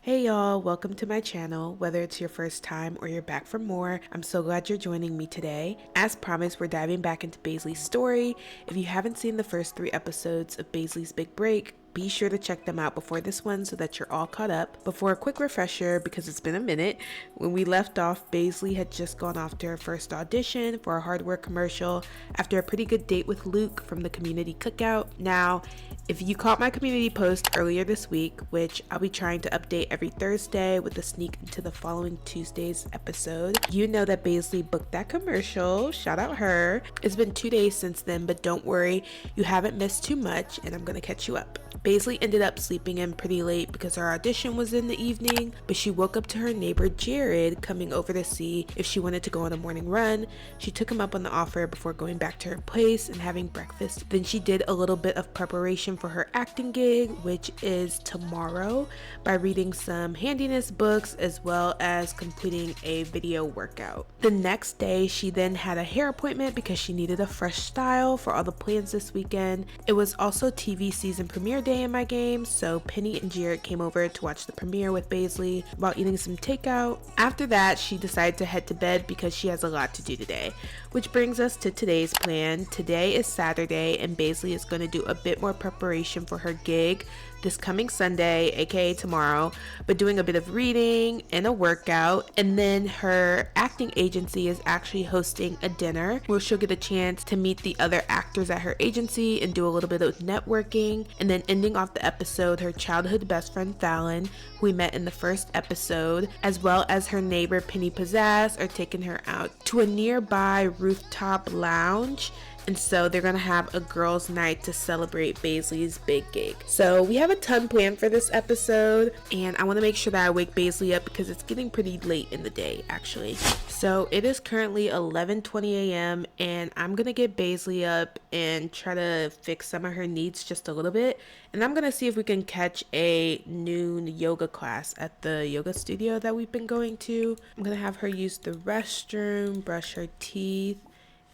Hey y'all, welcome to my channel. Whether it's your first time or you're back for more, I'm so glad you're joining me today. As promised, we're diving back into Baisleigh's story. If you haven't seen the first 3 episodes of Baisleigh's Big Break, be sure to check them out before this one so that you're all caught up. Before a quick refresher, because it's been a minute, when we left off, Baisleigh had just gone off to her first audition for a hardware commercial after a pretty good date with Luke from the community cookout. Now, if you caught my community post earlier this week, which I'll be trying to update every Thursday with a sneak into the following Tuesday's episode, you know that Baisleigh booked that commercial. Shout out her. It's been 2 days since then, but don't worry, you haven't missed too much and I'm gonna catch you up. Baisleigh ended up sleeping in pretty late because her audition was in the evening, but she woke up to her neighbor Jared coming over to see if she wanted to go on a morning run. She took him up on the offer before going back to her place and having breakfast. Then she did a little bit of preparation for her acting gig, which is tomorrow, by reading some handiness books as well as completing a video workout. The next day, she then had a hair appointment because she needed a fresh style for all the plans this weekend. It was also TV season premiere day in my game, so Penny and Jared came over to watch the premiere with Baisleigh while eating some takeout. After that, she decided to head to bed because she has a lot to do today, which brings us to today's plan. Today is Saturday and Baisleigh is going to do a bit more preparation for her gig this coming Sunday, aka tomorrow, but doing a bit of reading and a workout. And then her acting agency is actually hosting a dinner where she'll get a chance to meet the other actors at her agency and do a little bit of networking. And then ending off the episode, her childhood best friend Fallon, who we met in the first episode, as well as her neighbor Penny Pizzazz, are taking her out to a nearby rooftop lounge. And so they're gonna have a girls' night to celebrate Baisleigh's big gig. So we have a ton planned for this episode, and I want to make sure that I wake Baisleigh up because it's getting pretty late in the day actually. So it is currently 11:20 a.m. and I'm gonna get Baisleigh up and try to fix some of her needs just a little bit. And I'm gonna see if we can catch a noon yoga class at the yoga studio that we've been going to. I'm gonna have her use the restroom, brush her teeth,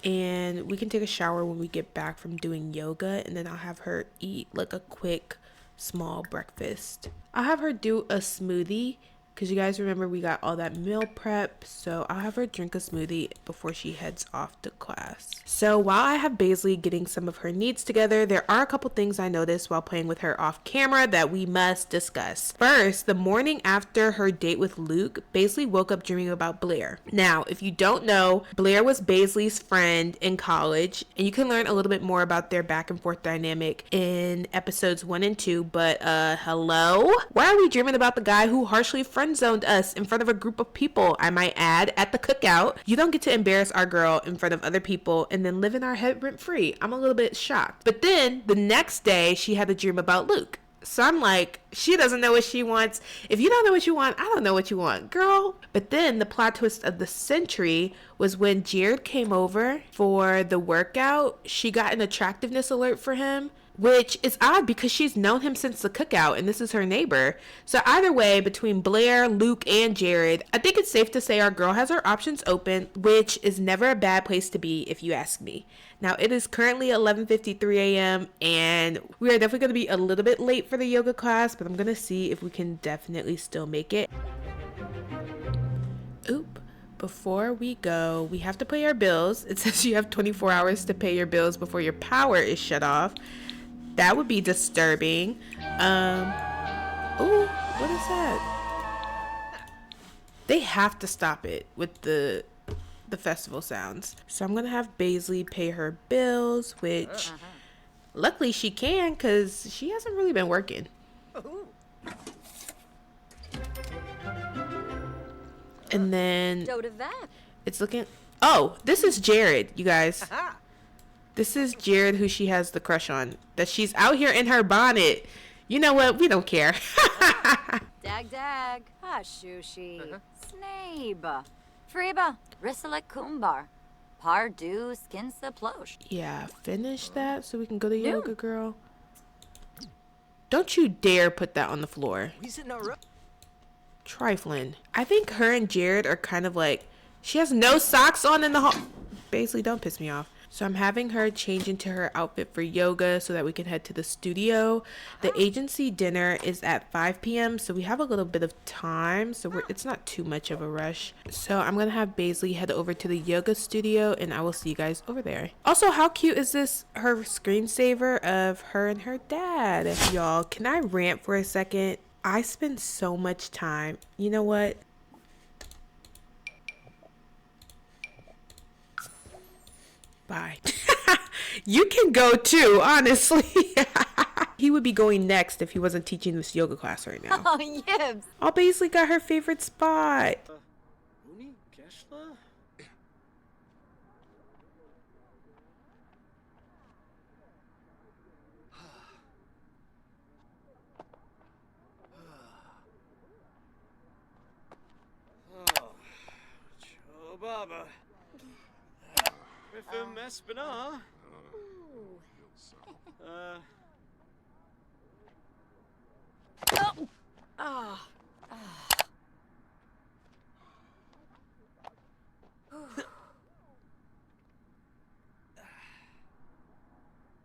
and we can take a shower when we get back from doing yoga, and then I'll have her eat like a quick small breakfast. I'll have her do a smoothie because you guys remember we got all that meal prep, so I'll have her drink a smoothie before she heads off to class. So while I have Baisleigh getting some of her needs together, there are a couple things I noticed while playing with her off camera that we must discuss. First, the morning after her date with Luke, Baisleigh woke up dreaming about Blair. Now, if you don't know, Blair was Baisleigh's friend in college, and you can learn a little bit more about their back and forth dynamic in episodes 1 and 2, but hello? Why are we dreaming about the guy who harshly friend-zoned us in front of a group of people, I might add, at the cookout? You don't get to embarrass our girl in front of other people and then live in our head rent-free. I'm a little bit shocked. But then the next day she had a dream about Luke. So I'm like, she doesn't know what she wants. If you don't know what you want, I don't know what you want, girl. But then the plot twist of the century was when Jared came over for the workout, she got an attractiveness alert for him, which is odd because she's known him since the cookout and this is her neighbor. So either way, between Blair, Luke, and Jared, I think it's safe to say our girl has her options open, which is never a bad place to be if you ask me. Now it is currently 11:53 a.m. and we are definitely going to be a little bit late for the yoga class, but I'm going to see if we can definitely still make it. Oop. Before we go, we have to pay our bills. It says you have 24 hours to pay your bills before your power is shut off. That would be disturbing. Oh, what is that? They have to stop it with the festival sounds. So I'm gonna have Baisleigh pay her bills, which luckily she can because she hasn't really been working. And then it's looking, oh, this is Jared, you guys. This is Jared, who she has the crush on, that she's out here in her bonnet. You know what? We don't care. Dag, Hashushi, Snabe, Friba, Risselek Kumbar, Pardu, Skinsa Plosh. Yeah, finish that so we can go to yoga, girl. Don't you dare put that on the floor. Trifling. I think her and Jared are kind of like, she has no socks on in the hall. Baisleigh, don't piss me off. So I'm having her change into her outfit for yoga so that we can head to the studio. The agency dinner is at 5 p.m. so we have a little bit of time, so it's not too much of a rush. So I'm gonna have Baisleigh head over to the yoga studio and I will see you guys over there. Also, how cute is this, her screensaver of her and her dad? Y'all, can I rant for a second? I spend so much time, you know what? Bye. You can go too, honestly. He would be going next if he wasn't teaching this yoga class right now. Oh, yibs. Oh, Baisleigh got her favorite spot. Baba. Rifim Espina.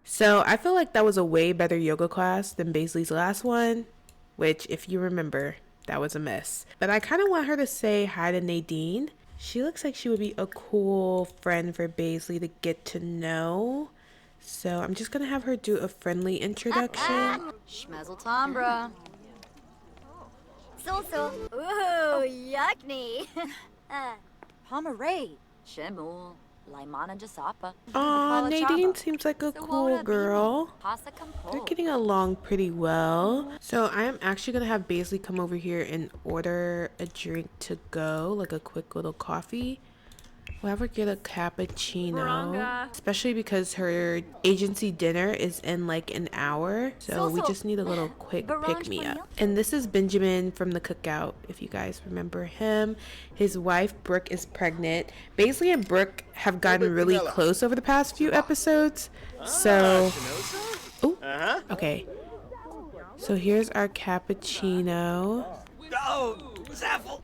So I feel like that was a way better yoga class than Baisleigh's last one, which, if you remember, that was a mess. But I kind of want her to say hi to Nadine. She looks like she would be a cool friend for Baisleigh to get to know. So I'm just gonna have her do a friendly introduction. Schmezel Tombra. So. Ooh, yuckney. Pomeray. Shemul. Laimana Jasapa. Aw, Nadine seems like a cool girl. They're getting along pretty well. So I am actually gonna have Baisleigh come over here and order a drink to go, like a quick little coffee. We'll have her get a cappuccino, especially because her agency dinner is in like an hour. So we just need a little quick pick-me-up. And this is Benjamin from the cookout, if you guys remember him. His wife, Brooke, is pregnant. Baisleigh and Brooke have gotten really close over the past few episodes. So, ooh, okay. So here's our cappuccino. Oh, Zaffle.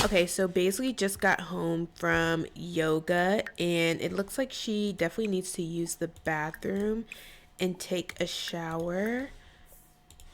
Okay, so Baisleigh just got home from yoga and it looks like she definitely needs to use the bathroom and take a shower.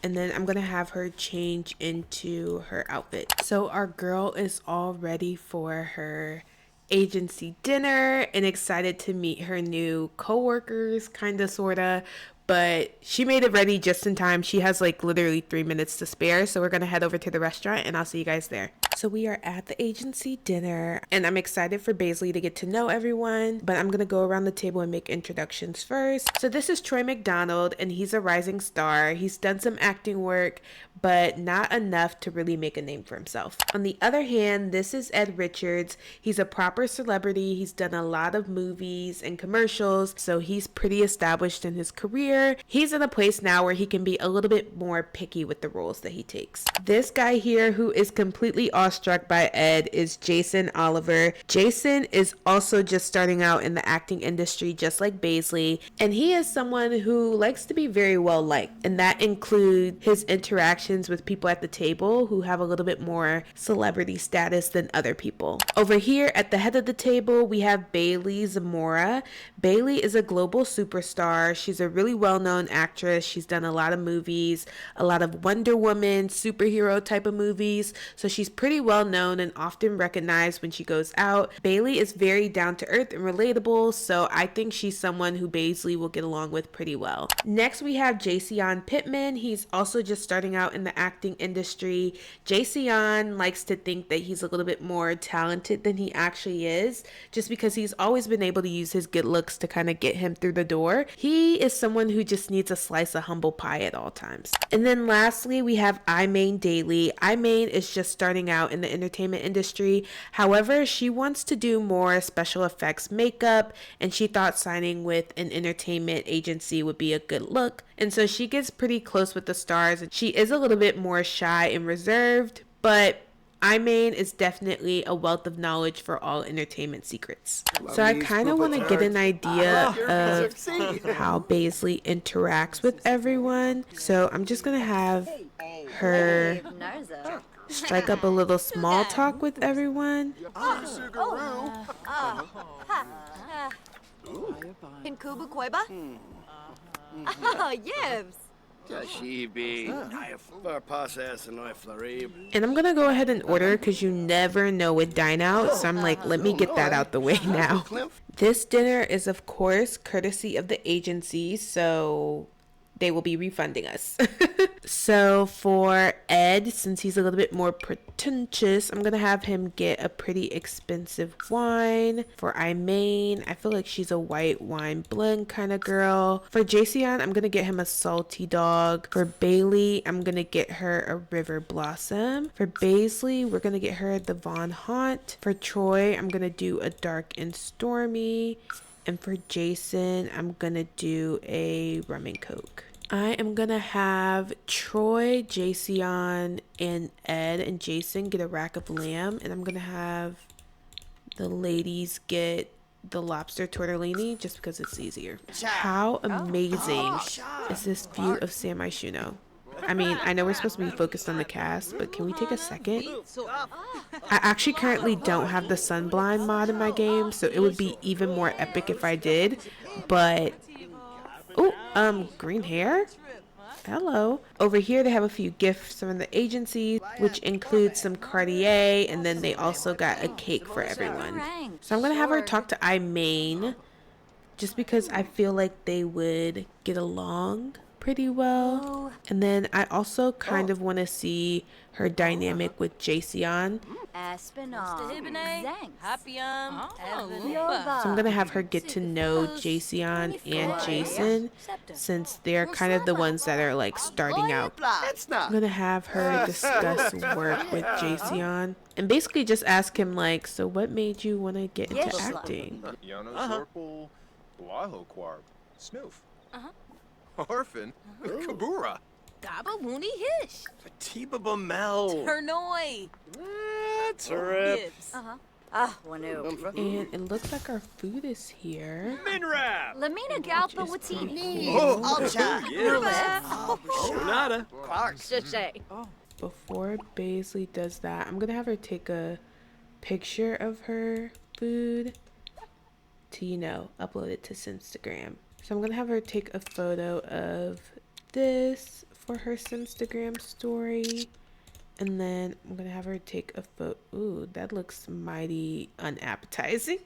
And then I'm gonna have her change into her outfit. So our girl is all ready for her agency dinner and excited to meet her new co-workers, kinda sorta, but she made it ready just in time. She has like literally 3 minutes to spare, so we're gonna head over to the restaurant and I'll see you guys there. So we are at the agency dinner and I'm excited for Baisleigh to get to know everyone, but I'm gonna go around the table and make introductions first. So this is Troy McDonald and he's a rising star. He's done some acting work, but not enough to really make a name for himself. On the other hand, this is Ed Richards. He's a proper celebrity. He's done a lot of movies and commercials, so he's pretty established in his career. He's in a place now where he can be a little bit more picky with the roles that he takes. This guy here who is completely awestruck by Ed is Jason Oliver. Jason is also just starting out in the acting industry just like Baisleigh, and he is someone who likes to be very well liked, and that includes his interactions with people at the table who have a little bit more celebrity status than other people. Over here at the head of the table we have Bailey Zamora. Bailey is a global superstar. She's a really well-known actress. She's done a lot of movies, a lot of Wonder Woman, superhero type of movies, so she's pretty well known and often recognized when she goes out. Bailey is very down to earth and relatable, so I think she's someone who Baisleigh will get along with pretty well. Next we have Jason Pittman. He's also just starting out in the acting industry. Jason likes to think that he's a little bit more talented than he actually is, just because he's always been able to use his good looks to kind of get him through the door. He is someone who just needs a slice of humble pie at all times. And then lastly we have Imaine Daly. Imaine is just starting out in the entertainment industry. However, she wants to do more special effects makeup and she thought signing with an entertainment agency would be a good look. And so she gets pretty close with the stars and she is a little bit more shy and reserved, but Imaine is definitely a wealth of knowledge for all entertainment secrets. So I kind of want to get an idea of how Baisleigh interacts with everyone. So I'm just going to have her strike up a little small talk with everyone. In Kubu Koiba? Oh, yibs. Kashibi. Varpasas and Flarib. And I'm gonna go ahead and order because you never know with dine out. So I'm like, let me get that out the way now. This dinner is of course courtesy of the agency, so they will be refunding us. So for Ed, since he's a little bit more pretentious, I'm gonna have him get a pretty expensive wine. For Imaine, I feel like she's a white wine blend kind of girl. For Jason, I'm gonna get him a salty dog. For Bailey, I'm gonna get her a river blossom. For Baisleigh, we're gonna get her the Von Haunt. For Troy, I'm gonna do a dark and stormy. And for Jason, I'm gonna do a rum and coke. I am gonna have Troy, Jason, and Ed and Jason get a rack of lamb, and I'm gonna have the ladies get the lobster tortellini just because it's easier. How amazing is this view of San Myshuno? I mean, I know we're supposed to be focused on the cast, but can we take a second? I actually currently don't have the sunblind mod in my game, so it would be even more epic if I did, but oh, green hair? Hello. Over here they have a few gifts from the agency, which includes some Cartier, and then they also got a cake for everyone. So I'm gonna have her talk to Imaine, just because I feel like they would get along pretty well. And then I also kind of want to see her dynamic with Jason. Espinal. So I'm gonna have her get to know Jason and Jason, since they're kind of the ones that are like starting out. I'm gonna have her discuss work with Jason and basically just ask him like, so what made you want to get into acting? Snoof. Orphan. Kabura. Gaba Woony Hish. Fatiba Bamel. Turnoi. Trip. Wanu. And it looks like our food is here. Minrap. Lamina Galpa Watini. Nada. Shishay. Before Baisleigh does that, I'm gonna have her take a picture of her food to, you know, upload it to Instagram. So I'm gonna have her take a photo of this for her Instagram story, and then I'm gonna have her take a photo. Ooh, that looks mighty unappetizing.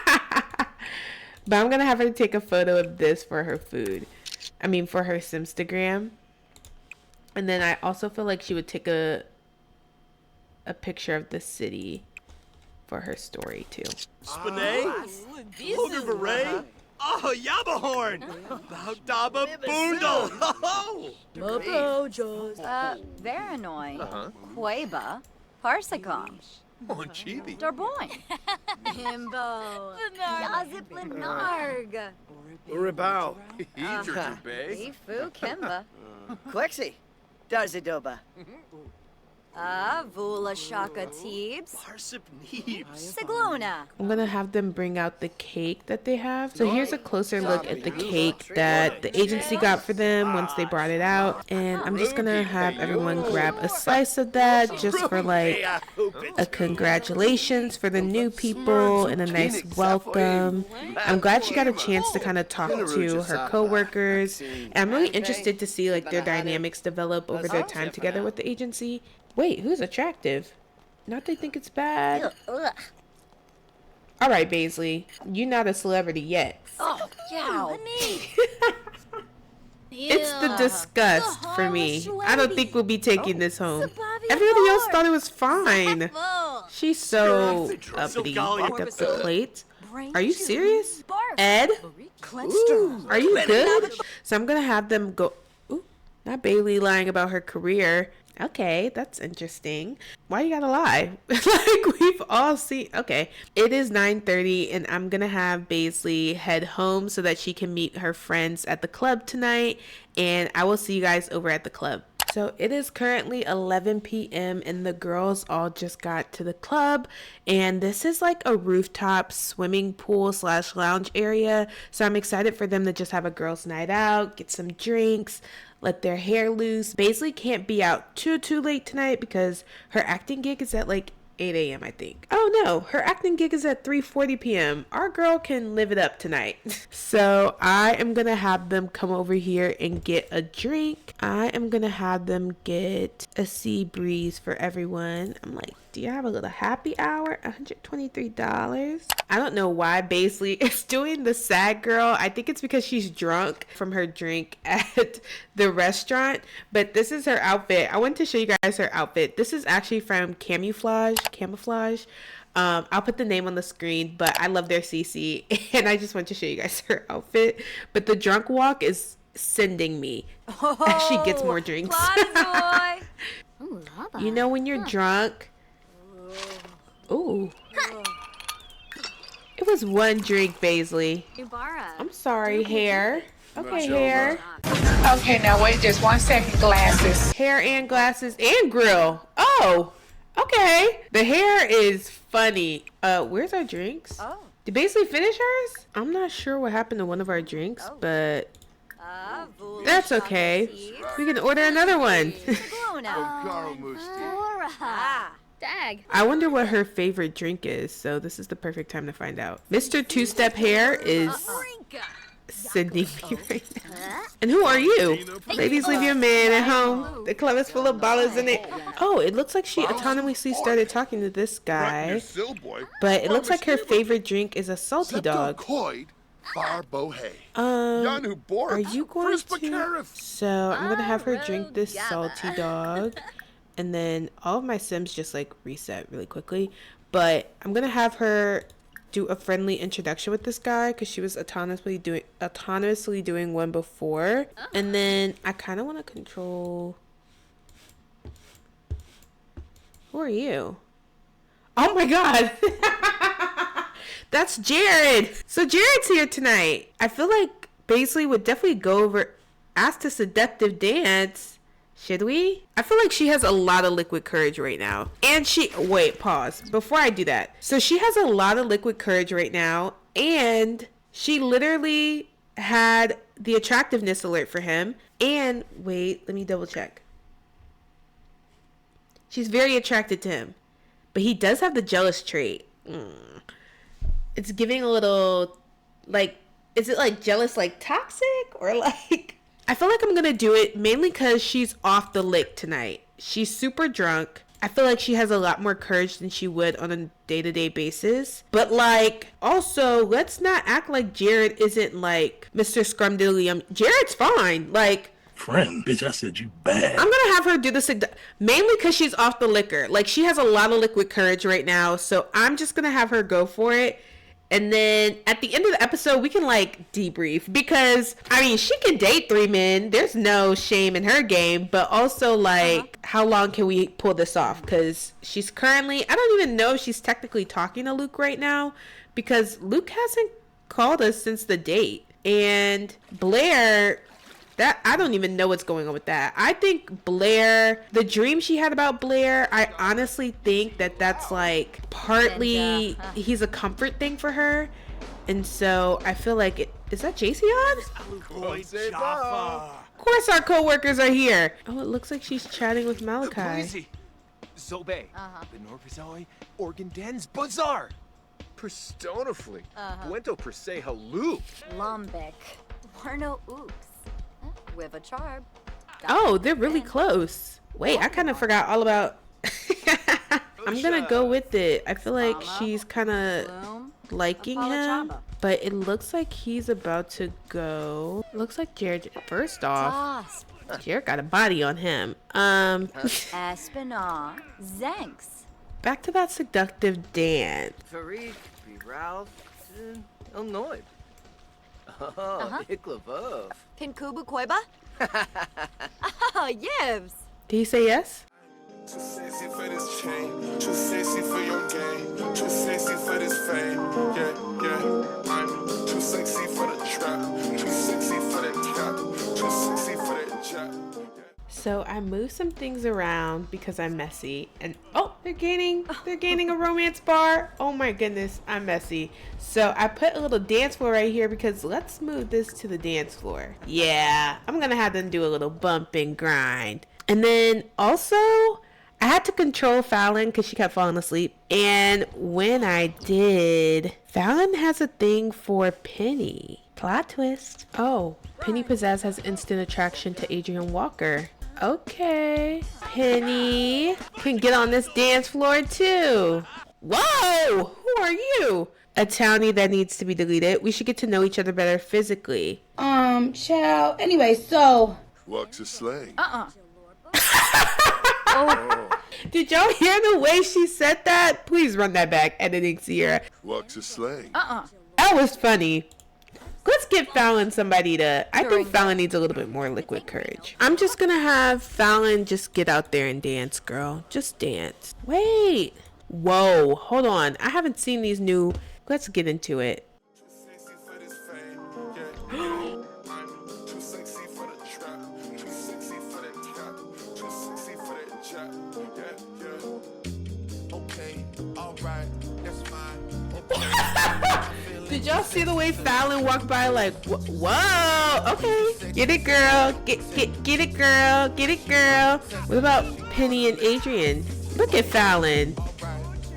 But I'm gonna have her take a photo of this for her food. I mean, for her Simstagram. And then I also feel like she would take a picture of the city for her story too. Spinay. Hoger Beret. Oh, Yabahorn! Baudaba Boondle! Veranoi. Queba. Parsacom. On Chibi. Darboin. Himbo. Yazip Lenarg. Uribao. Eager Bay. Ifu Kimba. Quexi. Darzidoba. Vula Shaka Teebs. Parsip Neebs. Sigluna. I'm gonna have them bring out the cake that they have. So here's a closer look at the cake that the agency got for them once they brought it out. And I'm just gonna have everyone grab a slice of that just for like a congratulations for the new people and a nice welcome. I'm glad she got a chance to kind of talk to her coworkers. And I'm really interested to see like their dynamics develop over their time together with the agency. Wait, who's attractive? Not they think it's bad. All right, Baisleigh, you're not a celebrity yet. Oh, yeah. It's the disgust for me. I don't think we'll be taking this home. Everybody else thought it was fine. She's so uppity. Pick up the plate. Are you serious? Ed? Ooh, are you good? So I'm going to have them go... Ooh, not Bailey lying about her career. Okay, that's interesting. Why you gotta lie? Like, we've all seen... Okay, it is 9:30 and I'm gonna have Baisleigh head home so that she can meet her friends at the club tonight. And I will see you guys over at the club. So it is currently 11 p.m. and the girls all just got to the club, and this is like a rooftop swimming pool / lounge area. So I'm excited for them to just have a girls' night out, get some drinks, let their hair loose. Baisleigh can't be out too late tonight because her acting gig is at like 8 a.m. I think. Oh no, her acting gig is at 3:40 p.m. Our girl can live it up tonight. So I am gonna have them come over here and get a drink. I am gonna have them get a sea breeze for everyone. I'm like, do you have a little happy hour? $123. I don't know why Baisleigh is doing the sad girl. I think it's because she's drunk from her drink at the restaurant. But this is her outfit. I wanted to show you guys her outfit. This is actually from Camouflage. I'll put the name on the screen, but I love their CC. And I just want to show you guys her outfit. But the drunk walk is sending me as she gets more drinks. You know when you're drunk. Ooh. It was one drink, Baisleigh. I'm sorry, hair. Okay, hair. Okay, now wait just 1 second, glasses. Hair and glasses and grill. Oh, okay. The hair is funny. Where's our drinks? Oh. Did Baisleigh finish hers? I'm not sure what happened to one of our drinks, but that's okay. We can order another one. Dag. I wonder what her favorite drink is, so this is the perfect time to find out. Mr. Two-Step Hair is sending me right now. And who are you? Ladies, leave your man at home. The club is full of ballers in it. Oh, it looks like she autonomously started talking to this guy. But it looks like her favorite drink is a salty dog. Are you going to? So I'm gonna have her drink this salty dog. And then all of my sims just like reset really quickly. But I'm gonna have her do a friendly introduction with this guy because she was autonomously doing one before. And then I kind of want to control. Who are you? Oh my god. That's Jared. So Jared's here tonight. I feel like Baisleigh would definitely go over, ask to seductive dance. Should we? I feel like she has a lot of liquid courage right now. And wait, pause. Before I do that. So she has a lot of liquid courage right now. And she literally had the attractiveness alert for him. And wait, let me double check. She's very attracted to him. But he does have the jealous trait. It's giving a little, like, is it like jealous, like toxic? Or like... I feel like I'm going to do it mainly because she's off the lick tonight. She's super drunk. I feel like she has a lot more courage than she would on a day-to-day basis. But like, also, let's not act like Jared isn't like Mr. Scrumdiddly. Jared's fine. Like, friend, bitch, I said you bad. I'm going to have her do this mainly because she's off the liquor. Like, she has a lot of liquid courage right now. So I'm just going to have her go for it. And then at the end of the episode, we can like debrief because I mean, she can date 3 men. There's no shame in her game, but also like how long can we pull this off? Because she's currently, I don't even know if she's technically talking to Luke right now because Luke hasn't called us since the date. And Blair, that I don't even know what's going on with that. I think Blair, the dream she had about Blair, I honestly think that that's like partly he's a comfort thing for her. And so I feel like is that JC on? Of course our co-workers are here. Oh, it looks like she's chatting with Malachi. Zobe, Benorpizoi, Organ Dens, Bazaar, Perstonafly, Puento per se, halou. Lambic. Warno oops. With a charb. Oh, they're really close. Wait, I kind of forgot all about... I'm going to go with it. I feel like she's kind of liking him. But it looks like he's about to go. Looks like Jared... First off, Jared got a body on him. Espinal. Zanks. Back to that seductive dance. Tariq, Ralph, Illinois. Oh, Iklavov. Pinkubu Koiba? Oh, yibs. Did he say yes? Too sexy for this chain, too sexy for your game, too sexy for this fame. Yeah, I'm too sexy for the trap, too sexy for the cap, too sexy for that jack. So I moved some things around because I'm messy, and oh, they're gaining a romance bar. Oh my goodness, I'm messy. So I put a little dance floor right here because let's move this to the dance floor. Yeah, I'm gonna have them do a little bump and grind. And then also I had to control Fallon because she kept falling asleep. And when I did, Fallon has a thing for Penny. Plot twist. Oh, Penny Pizzazz has instant attraction to Adrian Walker. Okay. Penny can get on this dance floor too. Whoa! Who are you? A townie that needs to be deleted. We should get to know each other better physically. Child. Anyway, so. Walks a sleigh. Did y'all hear the way she said that? Please run that back, editing Sierra. Walks a sleigh. That was funny. Let's give Fallon somebody to... I think Fallon needs a little bit more liquid courage. I'm just gonna have Fallon just get out there and dance, girl. Just dance. Wait. Whoa. Hold on. I haven't seen these new... Let's get into it. Did y'all see the way Fallon walked by like, whoa, okay. Get it, girl. Get it, girl. Get it, girl. What about Penny and Adrian? Look at Fallon.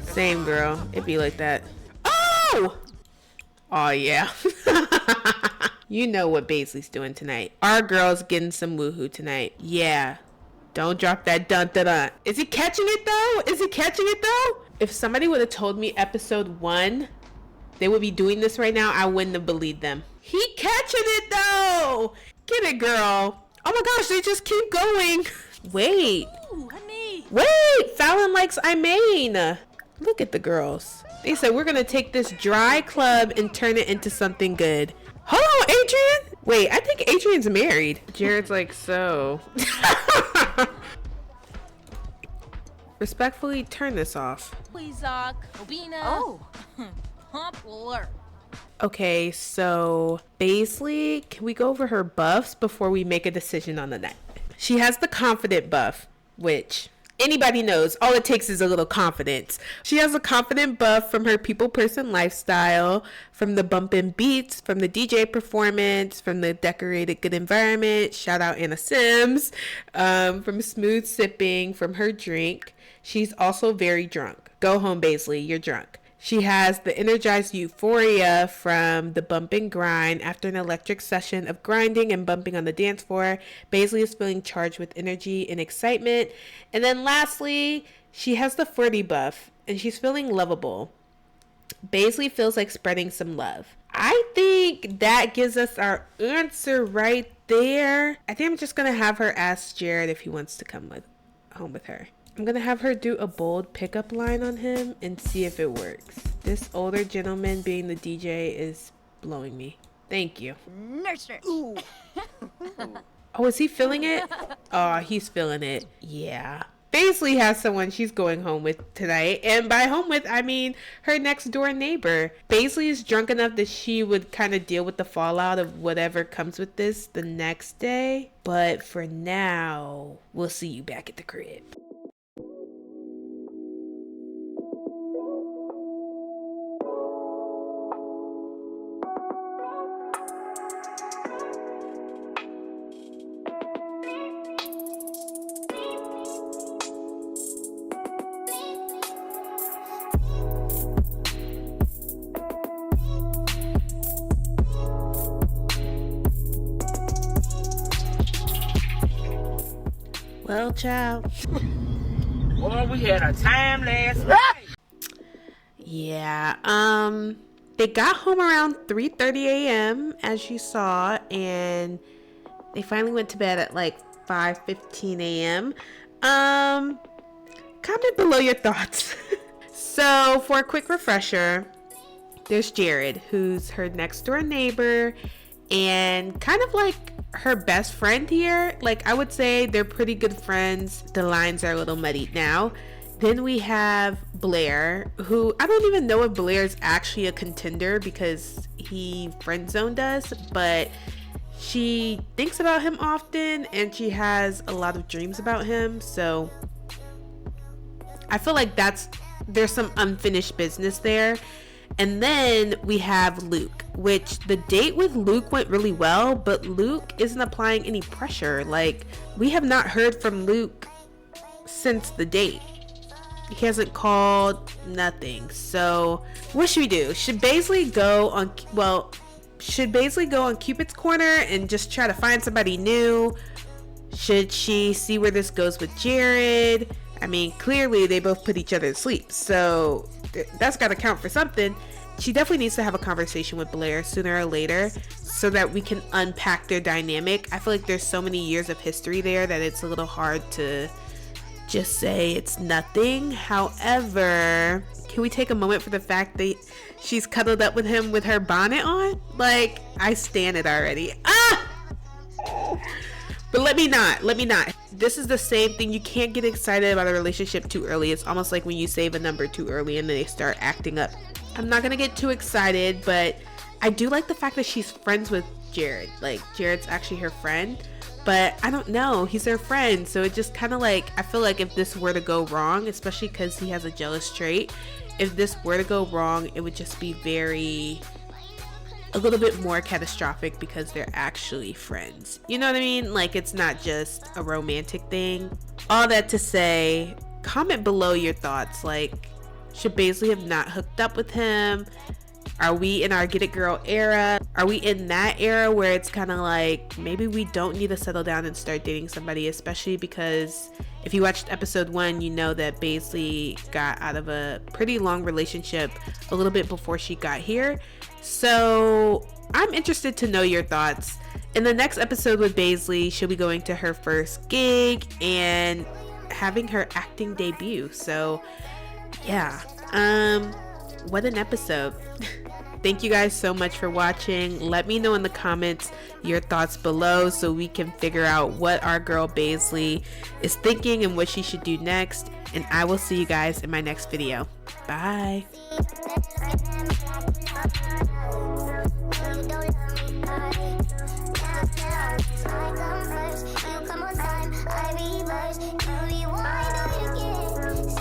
Same girl. It'd be like that. Oh! Oh, yeah. You know what Baisleigh's doing tonight. Our girl's getting some woohoo tonight. Yeah. Don't drop that dun-dun-dun. Is he catching it, though? Is he catching it, though? If somebody would have told me episode 1... they would be doing this right now, I wouldn't have believed them. He catching it though! Get it, girl. Oh my gosh, they just keep going. Wait. Ooh, honey. Wait, Fallon likes I mean. Look at the girls. They said we're gonna take this dry club and turn it into something good. Hold on, Adrian. Wait, I think Adrian's married. Jared's like, so. Respectfully, turn this off. Please, Obina. Oh. Popular. Okay, so Baisleigh, can we go over her buffs before we make a decision on the night? She has the confident buff, which anybody knows. All it takes is a little confidence. She has a confident buff from her people person lifestyle, from the bumpin' beats, from the DJ performance, from the decorated good environment. Shout out Anna Sims. From smooth sipping, from her drink. She's also very drunk. Go home, Baisleigh. You're drunk. She has the energized euphoria from the bump and grind. After an electric session of grinding and bumping on the dance floor, Baisleigh is feeling charged with energy and excitement. And then lastly, she has the flirty buff, and she's feeling lovable. Baisleigh feels like spreading some love. I think that gives us our answer right there. I think I'm just going to have her ask Jared if he wants to come home with her. I'm going to have her do a bold pickup line on him and see if it works. This older gentleman being the DJ is blowing me. Thank you. Nurse. Ooh. Oh, is he feeling it? Oh, he's feeling it. Yeah. Baisleigh has someone she's going home with tonight. And by home with, I mean her next door neighbor. Baisleigh is drunk enough that she would kind of deal with the fallout of whatever comes with this the next day. But for now, we'll see you back at the crib. Well, child. Boy, we had a time last night. Yeah, they got home around 3:30 a.m. as you saw, and they finally went to bed at like 5:15 a.m. Comment below your thoughts. So, for a quick refresher, there's Jared, who's her next door neighbor and kind of like her best friend here. Like, I would say they're pretty good friends. The lines are a little muddied now. Then we have Blair, who I don't even know if Blair's actually a contender because he friend zoned us, but she thinks about him often and she has a lot of dreams about him. So I feel like there's some unfinished business there. And then we have Luke, which the date with Luke went really well, but Luke isn't applying any pressure. Like, we have not heard from Luke since the date. He hasn't called, nothing. So what should we do? Should baisleigh go on Cupid's corner and just try to find somebody new? Should she see where this goes with Jared? I mean, clearly they both put each other to sleep, so that's got to count for something. She definitely needs to have a conversation with Blair sooner or later so that we can unpack their dynamic. I feel like there's so many years of history there that it's a little hard to just say it's nothing. However, can we take a moment for the fact that she's cuddled up with him with her bonnet on? Like, I stan it already. But let me not. This is the same thing. You can't get excited about a relationship too early. It's almost like when you save a number too early and then they start acting up. I'm not gonna get too excited, but I do like the fact that she's friends with Jared. Like, Jared's actually her friend, but I don't know, he's her friend. So it just kind of like, I feel like if this were to go wrong, especially because he has a jealous trait, if this were to go wrong, it would just be a little bit more catastrophic because they're actually friends. You know what I mean? Like, it's not just a romantic thing. All that to say, comment below your thoughts. Like, should baisleigh have not hooked up with him? Are we in our get it girl era? Are we in that era where it's kind of like, maybe we don't need to settle down and start dating somebody, especially because if you watched episode 1, you know that baisleigh got out of a pretty long relationship a little bit before she got here. So I'm interested to know your thoughts. In the next episode with baisleigh, she'll be going to her first gig and having her acting debut. So yeah, what an episode. Thank you guys so much for watching. Let me know in the comments your thoughts below so we can figure out what our girl baisleigh is thinking and what she should do next. And I will see you guys in my next video. Bye. I come first, you come on time, I reverse,